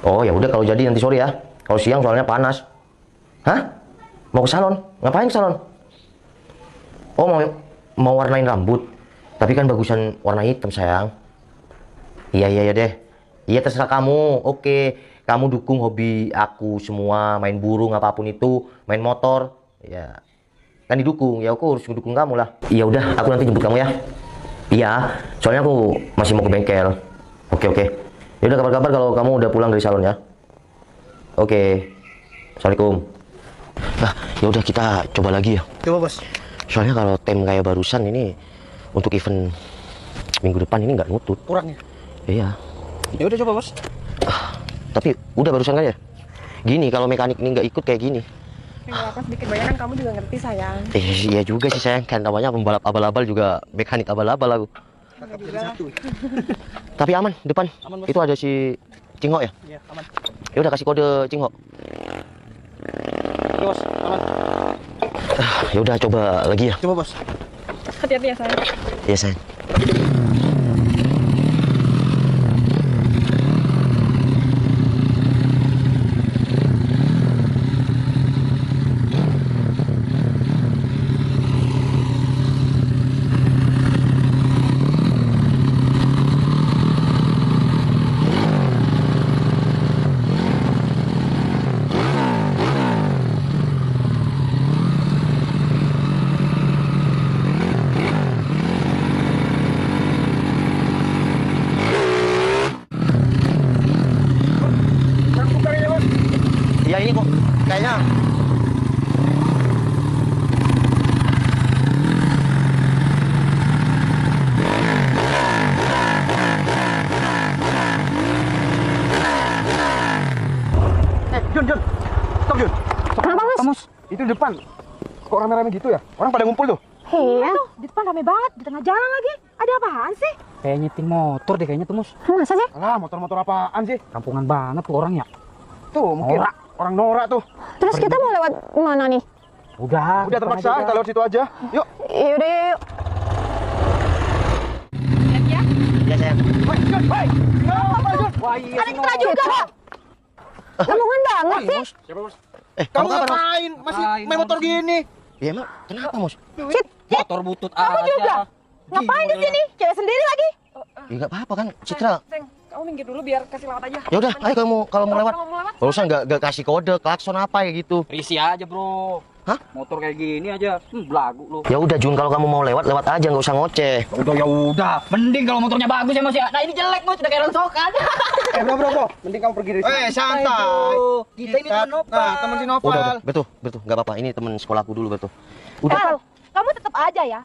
Oh ya udah, kalau jadi nanti sore ya. Kalau siang soalnya panas. Hah? Mau ke salon? Ngapain ke salon? Oh, mau warnain rambut. Tapi kan bagusan warna hitam, sayang. Iya deh. Iya, terserah kamu. Oke, kamu dukung hobi aku semua, main burung apapun itu, main motor. Ya, kan didukung. Ya aku harus mendukung kamu lah. Iya udah, aku nanti jemput kamu ya. Iya, soalnya aku masih mau ke bengkel. Oke. Ya udah, kabar-kabar kalau kamu udah pulang dari salon ya. Oke. Assalamualaikum. Nah, ya udah kita coba lagi ya. Coba bos. Soalnya kalau tem kayak barusan ini untuk event minggu depan ini nggak nutut. Kurangnya. Iya. Ya udah coba bos. Tapi udah barusan kan ya? Gini, kalau mekanik ini nggak ikut kayak gini. Nggak apa, sedikit banyak kan kamu juga ngerti sayang. Iya juga sih sayang, kan namanya pembalap abal-abal juga mekanik abal-abal aku. Kakak jadi satu. Tapi aman depan. Aman, bos. Itu ada si Cinghok ya? Iya aman. Ya udah, kasih kode Cinghok. Oke bos, aman. Ya udah, coba lagi ya. Coba bos. Hati-hati ya sayang. Iya sayang. Iya ini kok kayaknya. Jun. Stop Jun. Kenapa, Mas? Mas, itu depan. Kok rame-rame gitu ya? Orang pada ngumpul tuh. Iya. Di depan rame banget, di tengah jalan lagi. Ada apaan sih? Kayak nyeting motor deh kayaknya tuh, Mus. Masa sih? Alah, motor-motor apaan sih? Kampungan banget tuh orangnya. Tuh, mungkin Norak. orang norak tuh. Terus kita mau lewat mana nih? Udah Udah terpaksa, kita lewat situ aja. Yuk. Yaudah, yuk. Iya sayang. Hei, Jun, hei. Kenapa, Jun? Wah, iya Ada kita juga kok. Kampungan banget sih. Siapa, Bos? Kamu Kamu kapan, Mas? ngapain? Masih Ngapain, main motor Bos? gini? Ya emang kenapa, Mus? Cit, motor butut aja. juga? Ngapain di sini? Cewek sendiri lagi. Ya nggak apa-apa kan, Citra. Seng, kamu minggir dulu biar kasih lewat aja. Ya udah, ayo kamu kalau mau lewat. Kalau mau lewat, Barusan nggak kasih kode, klakson apa ya gitu. Risih aja, Bro. Hah? Motor kayak gini aja. Belagu lu. Ya udah Jun, kalau kamu mau lewat aja, nggak usah ngoceh. Udah. Mending kalau motornya bagus ya, Mas ya. Nah, ini jelek, Mas. Udah kayak rongsokan. Bro. Mending kamu pergi dari sini. Santai. Aduh, kita ini teman Nopal. Nah, teman si Nopal. Udah, betul, nggak apa-apa. Ini teman sekolahku dulu, betul. Udah. Val, kamu tetap aja ya.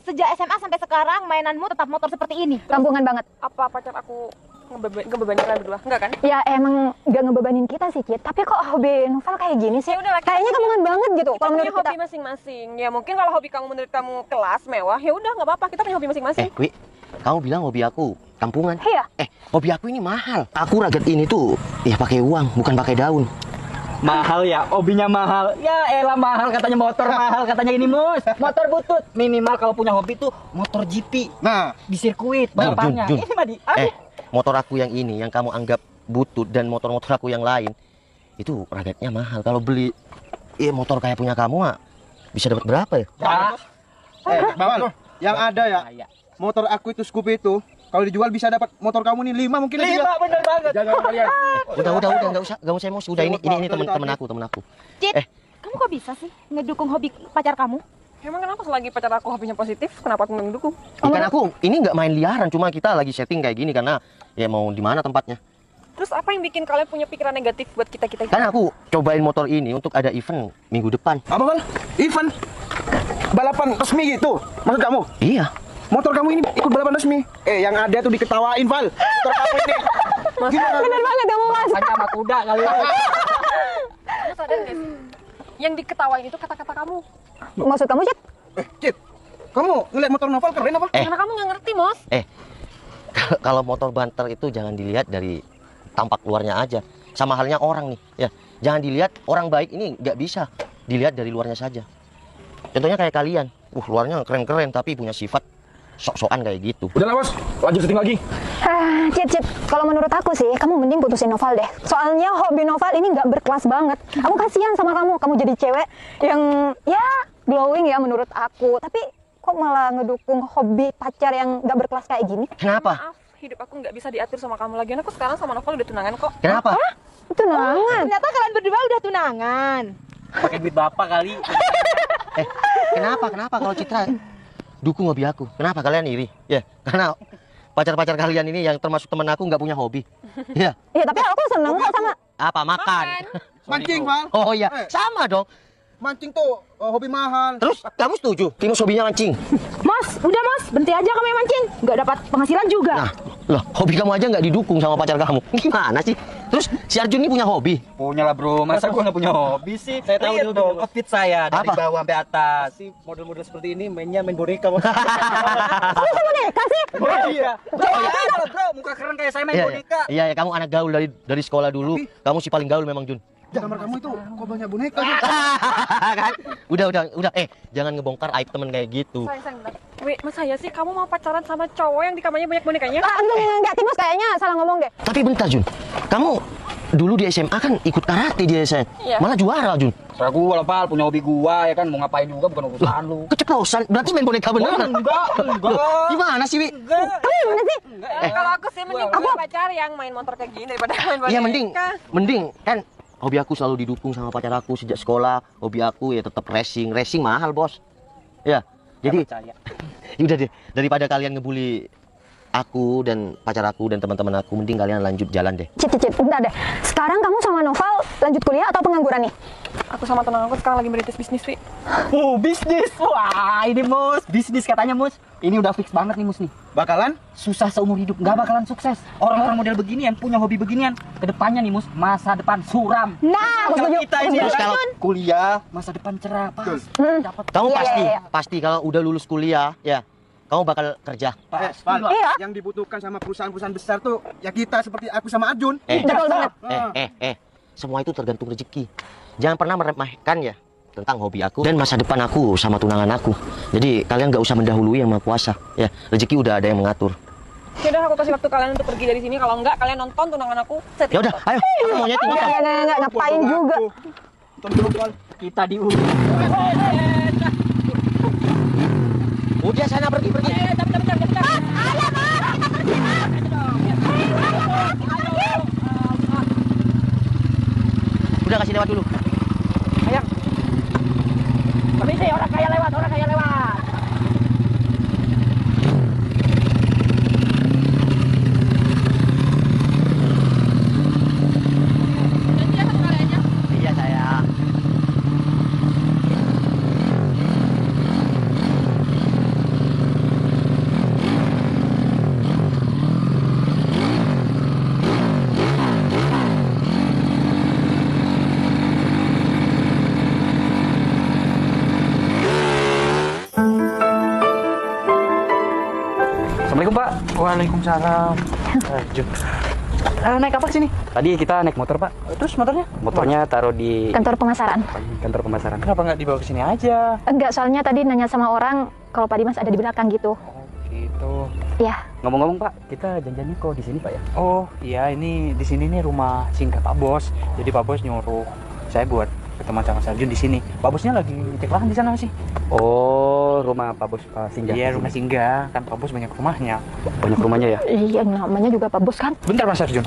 Sejak SMA sampai sekarang mainanmu tetap motor seperti ini. Kampungan banget. apa pacar aku ngebebanin kalian berdua? Enggak kan? Ya emang gak ngebebanin kita sih, Cit. Tapi kok hobi Novel kayak gini sih? Ya udah lah, Kayaknya kampungan banget gitu. Kita Kalau punya menurut kita. hobi masing-masing. Ya mungkin kalau hobi kamu menurut kamu kelas mewah, ya udah nggak apa-apa. Kita punya hobi masing-masing. Wi, kamu bilang hobi aku kampungan. Iya. Hobi aku ini mahal. Aku raget ini tuh ya pakai uang, bukan pakai daun. Mahal ya, hobinya mahal. Ya elah mahal katanya motor mahal katanya ini, Mus. Motor butut. Minimal kalau punya hobi tuh motor GP Nah, di sirkuit balapannya. Jun. Ini mah di Motor aku yang ini yang kamu anggap butut dan motor-motor aku yang lain itu ragetnya mahal. Kalau beli motor kayak punya kamu mah bisa dapat berapa ya? Bawal. Yang ada ya, Iya. motor aku itu Scoopy itu, kalau dijual bisa dapat motor kamu nih 5 mungkin lebih. 5 bener banget. Jangan kalian. Udah nggak usah emosi. Udah ini teman aku. Cit, kamu kok bisa sih ngedukung hobi pacar kamu? Emang kenapa selagi pacar aku hobinya positif, kenapa aku mendukung? Ikan aku ini nggak main liaran, cuma kita lagi setting kayak gini karena ya mau di mana tempatnya. Terus apa yang bikin kalian punya pikiran negatif buat kita-kita? Kan aku cobain motor ini untuk ada event minggu depan. Apa, Bal? Event balapan resmi gitu. Maksud kamu? Iya. Motor kamu ini ikut balapan resmi. Yang ada tuh diketawain, Val. Motor kamu ini. Gimana? Bener banget kamu, Mas. Hanya sama kuda kali ya. Kamu sadar nggak sih? Yang diketawain itu kata-kata kamu. Maksud kamu, Cit? Cit, kamu ngeliat motor Novel keren apa? Eh. Karena kamu nggak ngerti, Mos. Kalau motor banter itu jangan dilihat dari tampak luarnya aja. Sama halnya orang nih, ya. Jangan dilihat orang baik ini nggak bisa dilihat dari luarnya saja. Contohnya kayak kalian, luarnya keren-keren tapi punya sifat sok-sokan kayak gitu. Udah lah, Bos. Lanjut syuting lagi. Cip, kalau menurut aku sih, kamu mending putusin Noval deh. Soalnya hobi Noval ini nggak berkelas banget. Aku kasihan sama kamu jadi cewek yang ya glowing ya menurut aku. Tapi kok malah ngedukung hobi pacar yang nggak berkelas kayak gini? Kenapa? Maaf, hidup aku nggak bisa diatur sama kamu lagi. Aku sekarang sama Novel udah tunangan kok. Kenapa? Tunangan. Ternyata kalian berdua udah tunangan. Pakai duit bapak kali. Kenapa kalau Citra dukung hobi aku? Kenapa kalian iri? Ya, karena pacar-pacar kalian ini yang termasuk temen aku nggak punya hobi. Ya. Iya, tapi aku seneng kok sama. Apa makan? Mancing, Val. Oh iya, sama dong. Mancing tuh hobi mahal. Terus kamu setuju? Timus hobinya mancing. Mas, udah mas, berhenti aja kamu yang mancing. Nggak dapat penghasilan juga. Nah, loh, hobi kamu aja nggak didukung sama pacar kamu. Gimana sih? Terus si Arjun ini punya hobi? Punya lah bro, masa gua nggak punya hobi sih? Saya tahu dulu dong, outfit saya dari Apa? bawah sampai atas. Si model-model seperti ini mainnya main boneka. Kamu sama boneka sih? Iya. Oh ya, bro, muka keren kayak saya main boneka. Iya, kamu anak gaul dari sekolah dulu. Kamu si paling gaul memang, Jun. Di kamar kamu itu kok banyak boneka. Kan? Udah. Jangan ngebongkar aib temen kayak gitu. Sayang, bentar. Wih, mas saya sih kamu mau pacaran sama cowok yang di kamarnya banyak bonekanya? Enggak, Timus kayaknya salah ngomong deh. Tapi bentar, Jun. Kamu dulu di SMA kan ikut karate di SMA. Iya. Malah juara, Jun. Saya gua lah, Pal, punya hobi gua ya kan, mau ngapain juga bukan urusan lu. Keceplosan. Berarti main boneka beneran. Enggak. Gimana sih, Wi? Kamu gimana sih? Kalau aku sih mending punya pacar yang main motor kayak gini daripada main boneka. Iya, mending kan hobi aku selalu didukung sama pacar aku sejak sekolah. Hobi aku ya tetap racing. Racing mahal, Bos. Ya. Jadi udah deh, daripada kalian ngebully aku dan pacar aku dan teman-teman aku, mending kalian lanjut jalan deh. Cip, bentar deh. Sekarang kamu sama Noval lanjut kuliah atau pengangguran nih? Aku sama teman aku sekarang lagi merintis bisnis, Wi. Oh, bisnis. Wah, ini Mus, bisnis katanya Mus. Ini udah fix banget nih Mus nih. Bakalan Susah seumur hidup, nggak bakalan sukses. Orang-orang model beginian punya hobi beginian, kedepannya nih Mus, masa depan suram. Nah, aku Kalau setuju. kita ini Terus kalau kuliah, masa depan cerah, pas. Dapat kamu Iya. pasti kalau udah lulus kuliah, ya kamu bakal kerja. Val, Iya. yang dibutuhkan sama perusahaan-perusahaan besar tuh ya kita seperti aku sama Arjun. Betul banget. Semua itu tergantung rezeki. Jangan pernah meremehkan ya tentang hobi aku dan masa depan aku sama tunangan aku. Jadi kalian nggak usah mendahului yang Maha Kuasa. Ya, rezeki udah ada yang mengatur. Yaudah, aku kasih waktu kalian untuk pergi dari sini. Kalau enggak, kalian nonton tunangan aku. Ya udah, ayo. Kamu maunya tinggal. Enggak, ngapain juga. kita diurus. Udah sana pergi. Udah kasih lewat dulu. Ayo. Permisi, orang kaya lewat. Iya sayang. Assalamualaikum Pak. Waalaikumsalam. Naik apa sini? Tadi kita naik motor Pak. Terus motornya? Motornya taruh di Kantor pemasaran. kantor pemasaran. Kenapa nggak dibawa ke sini aja? Enggak, soalnya tadi nanya sama orang kalau Pak Dimas ada di belakang gitu. Gitu. Iya. Ngomong-ngomong Pak, kita janjiannya kok di sini Pak ya? Oh iya, ini di sini nih rumah singgah Pak Bos. Jadi Pak Bos nyuruh saya buat ketemu sama Sarjun di sini. Pak Bosnya lagi ngecek lahan di sana sih. Oh, rumah Pak Bos singgah. Iya, rumah singgah. Kan Pak Bos banyak rumahnya. Banyak rumahnya ya? Iya, namanya juga Pak Bos kan. Bentar Mas Arjun.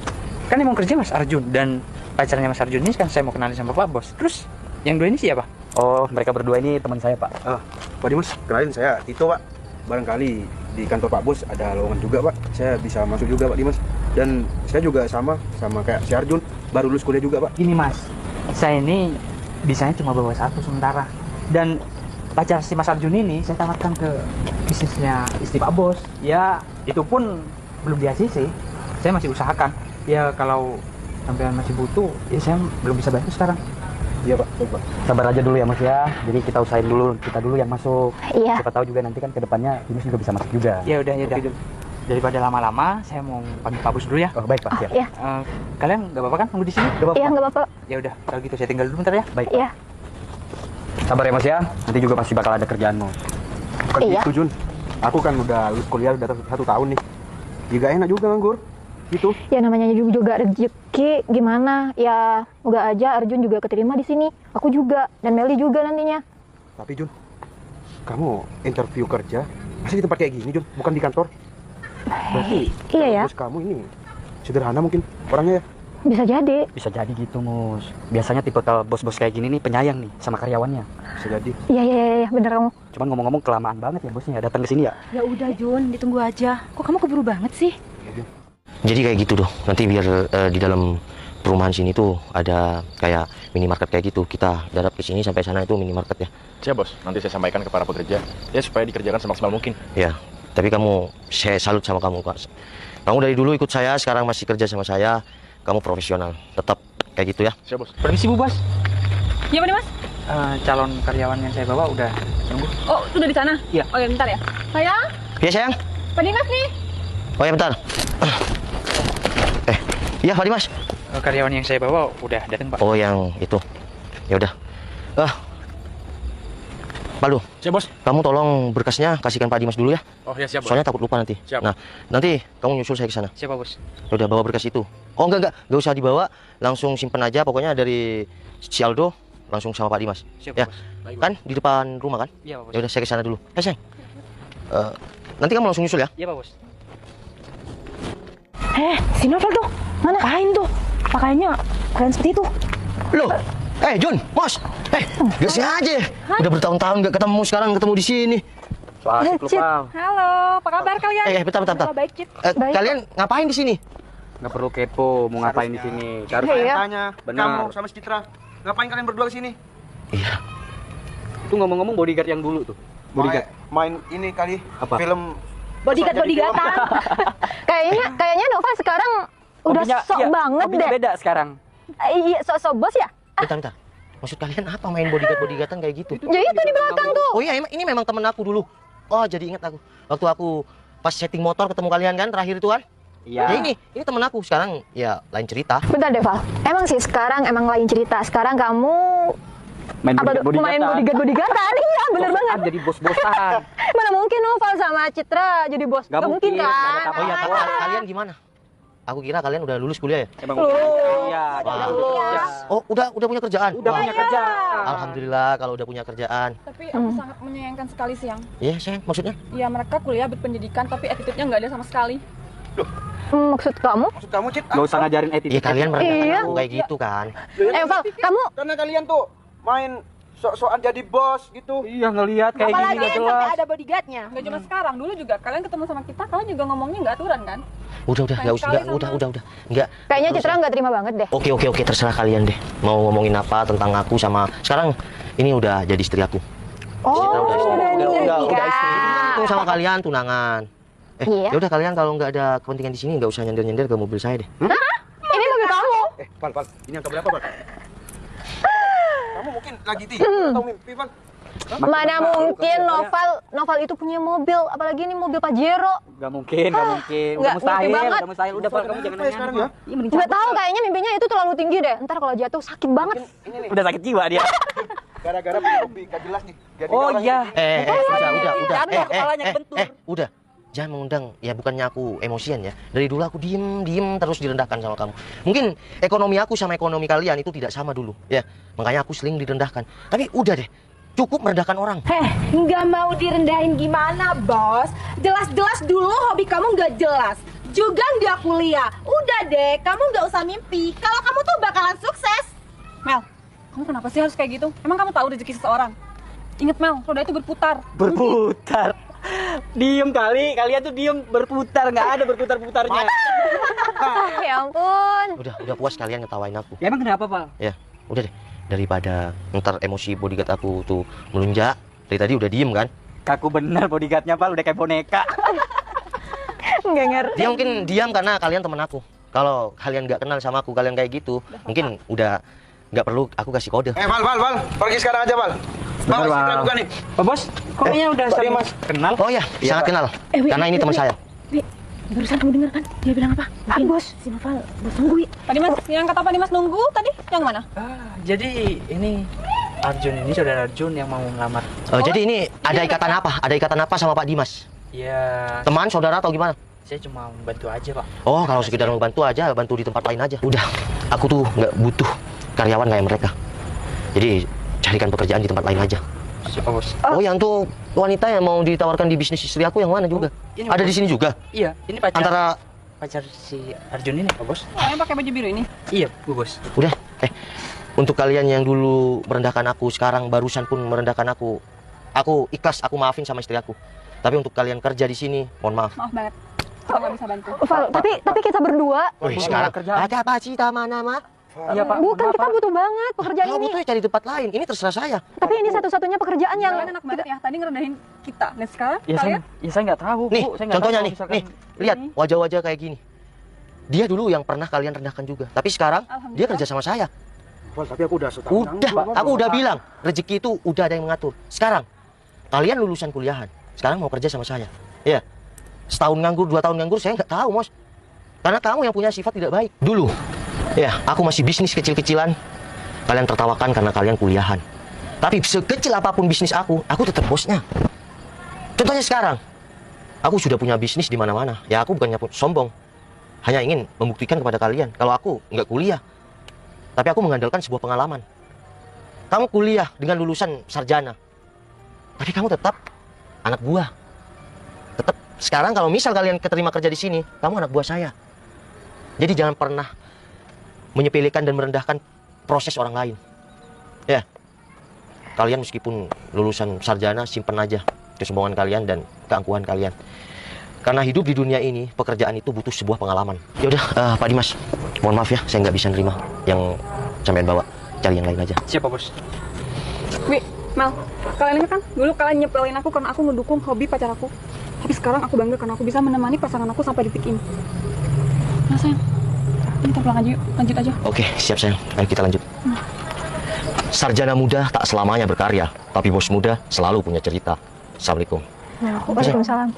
Kan yang mau kerja Mas Arjun dan pacarnya Mas Arjun ini kan saya mau kenalin sama Pak Bos. Terus yang dua ini siapa? Oh, mereka berdua ini teman saya Pak. Pak Dimas, kenalin saya Tito, Pak. Barangkali di kantor Pak Bos ada lowongan juga, Pak. Saya bisa masuk juga, Pak Dimas. Dan saya juga sama kayak si Arjun, baru lulus kuliah juga, Pak. Gini Mas, saya ini bisanya cuma bawa satu sementara. Dan pacar si Mas Arjun ini saya tawarkan ke bisnisnya istri Pak Bos. Ya, itu pun belum di ACC. Saya masih usahakan. Ya kalau sampean masih butuh, ya saya belum bisa bantu sekarang. Iya, Pak. Baik, Pak. Sabar aja dulu ya Mas ya. Jadi kita usahain dulu, kita dulu yang masuk. Iya. Siapa tahu juga nanti kan ke depannya Dimas juga bisa masuk juga. Ya udah. Daripada lama-lama, saya mau panggil Pak Bos dulu ya. Oh, baik Pak. Siap. Iya. Kalian nggak apa-apa kan nunggu di sini? Iya, nggak apa-apa. Ya udah, kalau gitu saya tinggal dulu bentar ya. Baik. Iya. Sabar ya Mas ya. Nanti juga pasti bakal ada kerjaanmu. Bukan Iya. gitu, Jun. Aku kan udah lulus kuliah udah 1 tahun nih. Juga enak juga nganggur. gitu. Ya namanya juga rezeki, gimana? Ya moga aja Arjun juga keterima di sini. Aku juga dan Meli juga nantinya. Tapi Jun, kamu interview kerja masih di tempat kayak gini Jun, bukan di kantor. Berarti Iya ya, bos kamu ini sederhana mungkin orangnya ya. bisa jadi. Bisa jadi gitu, Mus. Biasanya tipe kalau bos-bos kayak gini nih penyayang nih sama karyawannya. Bisa jadi. Iya, bener kamu. Cuman ngomong-ngomong kelamaan banget ya bosnya datang ke sini ya. Ya udah Jun, ditunggu aja. Kok kamu keburu banget sih? Jadi kayak gitu doh. Nanti biar di dalam perumahan sini tuh ada kayak minimarket kayak gitu. Kita darat ke sini sampai sana itu minimarket ya. Siap bos, nanti saya sampaikan ke para pekerja ya supaya dikerjakan semaksimal mungkin. Ya, tapi saya salut sama kamu Kak. Kamu dari dulu ikut saya, sekarang masih kerja sama saya. Kamu profesional, tetap kayak gitu ya. Siap bos. Permisi Bu Bos. Iya, Pak Dimas? Calon karyawan yang saya bawa udah nunggu. Oh, sudah di sana? Iya. Oh ya, bentar ya. Sayang, Ya sayang. Pak Dimas nih. Oh ya bentar. Iya Pak Dimas. Karyawan yang saya bawa udah datang Pak. Oh yang itu. Ya udah. Baldo, Siap bos. kamu tolong berkasnya kasihkan Pak Dimas dulu ya. Oh ya siap bos. Soalnya takut lupa nanti. Siap. Nah, nanti kamu nyusul saya ke sana. Siapa Bos? Ya udah bawa berkas itu. Oh enggak usah dibawa, langsung simpen aja. Pokoknya dari si Aldo langsung sama Pak Dimas. Siap Ya, Bos. Baik, Bos. kan di depan rumah kan? Iya Pak Bos. Ya udah saya ke sana dulu. Sayang. Nanti kamu langsung nyusul ya. Iya Pak Bos. Si Novel tuh, mana? Ngapain tuh? Pakainya keren seperti itu. Loh, Jun, Mos, biasa aja. Udah bertahun-tahun nggak ketemu, sekarang ketemu di sini. So asik lu Cip. Pal. Halo, apa kabar kalian? Bentar. Oh, baik, Cip. Baik. Kalian ngapain di sini? Nggak perlu kepo mau ngapain di sini. Harus Iya. Tanya, Benar. kamu sama si Citra, ngapain kalian berdua ke sini? Iya. itu ngomong-ngomong bodyguard yang dulu tuh. Bodyguard. Main ini kali, Apa? film Bodyguard-bodyguardan. Kayaknya Noval sekarang udah Hobinya- sok iya, banget hobinya deh. beda sekarang. Iya, sok bos ya? Bentar. Maksud kalian apa main bodyguard-bodyguardan kayak gitu? Ya itu di belakang tuh. Oh iya, ini memang temen aku dulu. Oh, jadi ingat aku. Waktu aku pas setting motor ketemu kalian kan, terakhir itu kan? Iya. Ya ini temen aku. Sekarang ya lain cerita. Bentar deh, Val. Emang sih sekarang emang lain cerita. Sekarang kamu Main apa tuh? Main bodyguard-bodyguardan. Iya, bener banget. Jadi bos-bosan. Mana mungkin Noval sama Citra jadi bos? Nggak Nggak mungkin mungkin, nggak ada kan? Oh iya, tapi kalian gimana? Aku kira kalian udah lulus kuliah ya? Emang Loh. iya, Wah. iya. Oh, udah punya kerjaan? Udah Wah, punya kerja. Alhamdulillah kalau udah punya kerjaan. Tapi aku sangat menyayangkan sekali siang. Iya, sayang, maksudnya? Ya mereka kuliah berpendidikan tapi attitude-nya nggak ada sama sekali. Maksud kamu? Maksud kamu, Cit? Gak usah ngajarin attitude. Iya, kalian merendahkan Iya. aku kayak gitu kan. Val, kamu Karena kalian tuh main sok-sokan jadi bos gitu. Iya ngelihat kayak gini Apalagi nggak sampai jelas. ada bodyguardnya. Nggak cuma sekarang, dulu juga kalian ketemu sama kita, kalian juga ngomongnya nggak aturan kan? Udah, nggak usah, Sekali udah. sama- Enggak. kayaknya Citra nggak terima banget deh. Oke, terserah kalian deh. Mau ngomongin apa tentang aku sama sekarang ini udah jadi istri aku. Oh, Citra udah istri. udah Udah istri. nikah. Itu sama kalian tunangan. Iya. Ya udah kalian kalau nggak ada kepentingan di sini nggak usah nyender-nyender ke mobil saya deh. Ini mobil kamu. Val, ini angka berapa, Val? Kamu mungkin lagi tidur atau mimpi, Val? Mana mungkin Noval itu punya mobil, apalagi ini mobil Pajero. Gak mungkin. Nggak, Udah mustahil, mungkin banget. udah mustahil. Udah Pal, kamu jangan Apa ya sekarang ya? Iya, mending Nggak cabut. tahu, kayaknya mimpinya itu terlalu tinggi deh. Ntar kalau jatuh sakit banget. Ini nih, Udah sakit jiwa dia. gara-gara punya hobi gak jelas nih. Jadi Oh orang iya. Udah. Jatuh, kepalanya kebentur. Udah. Jangan mengundang, ya bukannya aku emosian ya. Dari dulu aku diem terus direndahkan sama kamu. Mungkin ekonomi aku sama ekonomi kalian itu tidak sama dulu, ya. Makanya aku sering direndahkan. Tapi udah deh, cukup merendahkan orang. Nggak mau direndahin gimana, bos? Jelas-jelas dulu hobi kamu nggak jelas. Juga nggak kuliah. Udah deh, kamu nggak usah mimpi. Kalau kamu tuh bakalan sukses. Mel, kamu kenapa sih harus kayak gitu? Emang kamu tahu rezeki seseorang? Ingat Mel, roda itu berputar. Berputar. Diem kali, kalian tuh diem berputar, nggak ada berputar-putarnya. Ya ampun. Udah puas kalian ngetawain aku. Ya emang kenapa, Pak? Ya, udah deh. Daripada ntar emosi bodyguard aku tuh melunjak. Dari tadi udah diem kan? Kaku bener bodyguardnya, Pak, udah kayak boneka. Nggak ngerti. Dia mungkin diam karena kalian temen aku. Kalau kalian nggak kenal sama aku, kalian kayak gitu, mungkin udah nggak perlu aku kasih kode. Val, pergi sekarang aja, Val. Bawa si Citra juga nih. Pak Bos, kok kayaknya udah Pak saling Dimas. kenal? Oh ya, sangat kenal. Karena ini teman saya. Barusan kamu dengar kan? Dia bilang apa? Bos, si Noval, bos tunggu. Tadi Mas, yang kata Pak Dimas nunggu tadi, yang mana? Jadi ini Arjun ini saudara Arjun yang mau ngelamar. Jadi ini ada ikatan apa? Ada ikatan apa sama Pak Dimas? Ya, Teman, saudara atau gimana? Saya cuma membantu aja, Pak. Oh, kalau sekedar membantu aja, bantu di tempat lain aja. Udah, aku tuh nggak butuh karyawan kayak mereka. Jadi carikan pekerjaan di tempat lain aja. Siapa, Bos? Oh, yang tuh wanita yang mau ditawarkan di bisnis istri aku yang mana juga? Ini, Ada Bos. di sini juga. Iya, ini pacar. Antara Pacar si Arjun ini, Pak Bos. Oh, yang pakai baju biru ini? Iya, Bu Bos. udah, untuk kalian yang dulu merendahkan aku, sekarang barusan pun merendahkan aku ikhlas, aku maafin sama istri aku. Tapi untuk kalian kerja di sini, mohon maaf. Maaf banget. Kita nggak bisa bantu. Val, tapi kita berdua. Wih, sekarang ada apa sih nama? Iya, Pak. Bukan, Maaf, kita Pak. butuh banget pekerjaan Kalau ini. butuh ya cari tempat lain. Ini terserah saya. Tapi ini satu-satunya pekerjaan yang Kalian enak banget ya. Tadi ngerendahin kita. Dan sekarang Ya kalian saya nggak tahu, Nih, Bu. Saya nggak contohnya tahu nih, kalau misalkan- nih, lihat wajah-wajah kayak gini. Dia dulu yang pernah kalian rendahkan juga. Tapi sekarang dia Alhamdulillah. kerja sama saya. Val, tapi aku udah setahun Udah, nganggur, aku Val. udah bilang rezeki itu udah ada yang mengatur. Sekarang kalian lulusan kuliahan, sekarang mau kerja sama saya. Ya, setahun nganggur, 2 tahun nganggur, saya nggak tahu, Mos. Karena kamu yang punya sifat tidak baik. Dulu, ya, aku masih bisnis kecil-kecilan. Kalian tertawakan karena kalian kuliahan. Tapi sekecil apapun bisnis aku tetap bosnya. Contohnya sekarang, aku sudah punya bisnis di mana-mana. Ya, aku bukannya sombong, hanya ingin membuktikan kepada kalian kalau aku nggak kuliah. Tapi aku mengandalkan sebuah pengalaman. Kamu kuliah dengan lulusan sarjana, tapi kamu tetap anak buah. Tetap sekarang kalau misal kalian keterima kerja di sini, kamu anak buah saya. Jadi jangan pernah menyepelekan dan merendahkan proses orang lain. Ya, kalian meskipun lulusan sarjana, simpen aja kesombongan kalian dan keangkuhan kalian. Karena hidup di dunia ini, pekerjaan itu butuh sebuah pengalaman. Ya udah, Pak Dimas, mohon maaf ya, saya nggak bisa nerima yang sampean bawa. Cari yang lain aja. Siapa, Bos? Wi, Mel, kalian ingat kan? Dulu kalian nyepelin aku karena aku ngedukung hobi pacar aku. Tapi sekarang aku bangga karena aku bisa menemani pasangan aku sampai detik ini. Nah sayang, kita pulang aja yuk, lanjut aja. Oke, siap sayang. Ayo kita lanjut. Sarjana muda tak selamanya berkarya, tapi bos muda selalu punya cerita. Assalamualaikum. Waalaikumsalam.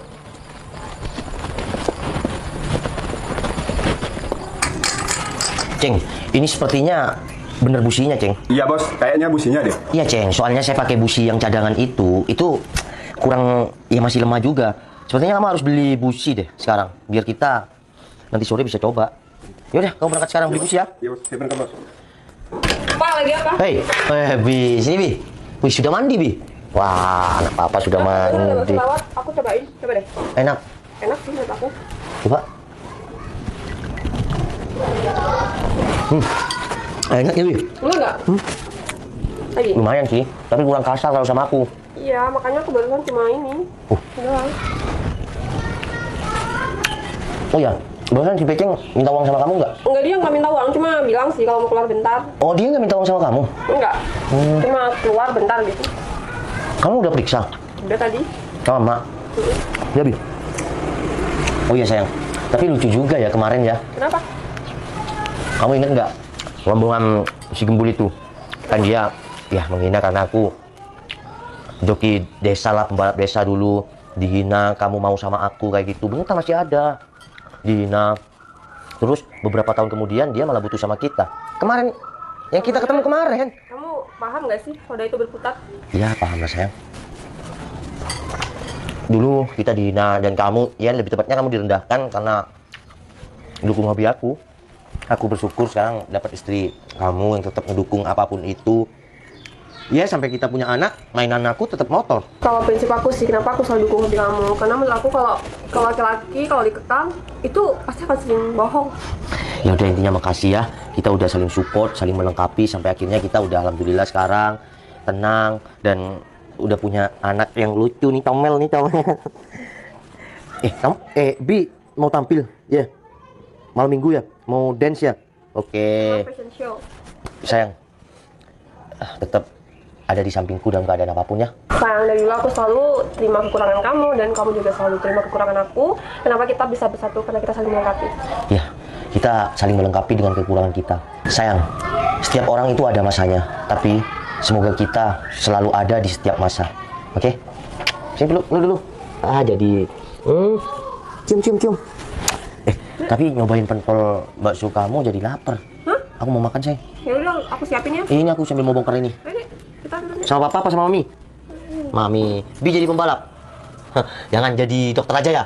Ceng, ini sepertinya bener businya, Ceng. Iya bos, kayaknya businya deh. Iya, Ceng. Soalnya saya pakai busi yang cadangan itu kurang, ya masih lemah juga. Sepertinya kamu harus beli busi deh sekarang, biar kita nanti sore bisa coba. Yaudah, kamu berangkat sekarang beli busi ya. Iya bos, saya berangkat bos. Pak, lagi apa? Hei, Bi, sini Bi. Wih, sudah mandi Bi. Wah, anak papa sudah mandi. Aku cobain, coba deh. Enak. Enak sih menurut aku. Coba. Enak ya, Bi? Lu enggak? Lagi? Lumayan sih, tapi kurang kasar kalau sama aku. Iya, makanya aku barusan cuma ini. Doang. Oh ya, barusan si Peceng minta uang sama kamu nggak? Enggak, dia nggak minta uang, cuma bilang sih kalau mau keluar bentar. Oh, dia nggak minta uang sama kamu? Enggak, cuma keluar bentar gitu. Kamu udah periksa Udah tadi. sama Mak? Ya, Bi. Oh iya sayang, tapi lucu juga ya kemarin ya. Kenapa? Kamu inget nggak rombongan si Gembul itu? Kan dia ya menghina karena aku joki desa lah, pembalap desa dulu. Dihina, kamu mau sama aku kayak gitu. Bener kan masih ada. Dihina. Terus beberapa tahun kemudian dia malah butuh sama kita. Kemarin, yang kita ketemu kemarin. Kamu paham nggak sih roda itu berputar? Iya paham lah sayang. Dulu kita dihina dan kamu, ya lebih tepatnya kamu direndahkan karena dukung hobi aku. Aku bersyukur sekarang dapat istri kamu yang tetap mendukung apapun itu. Ya sampai kita punya anak, mainan aku tetap motor. Kalau prinsip aku sih, kenapa aku selalu dukung hobi kamu? Karena menurut aku kalau laki-laki kalau dikekang itu pasti akan sering bohong. Ya udah intinya makasih ya. Kita udah saling support, saling melengkapi sampai akhirnya kita udah alhamdulillah sekarang tenang dan udah punya anak yang lucu nih, Tomel nih, Tomel. Kamu Bi mau tampil ya? Malam minggu ya? Mau dance ya? Oke. Fashion show. Sayang, tetap ada di sampingku dalam keadaan apapun ya. Sayang, dari dulu aku selalu terima kekurangan kamu dan kamu juga selalu terima kekurangan aku. Kenapa kita bisa bersatu? Karena kita saling melengkapi. Ya, kita saling melengkapi dengan kekurangan kita. Sayang, setiap orang itu ada masanya, tapi semoga kita selalu ada di setiap masa. Oke? Sini dulu. Jadi cium. Tapi nyobain pentol bakso kamu jadi lapar. Hah? Aku mau makan, sayang. Ya udah, aku siapin ya. Ini aku sambil mau bongkar ini. Ayo, kita dulu. Sama papa apa sama mami? Mami. Bi jadi pembalap. Jangan jadi dokter aja ya.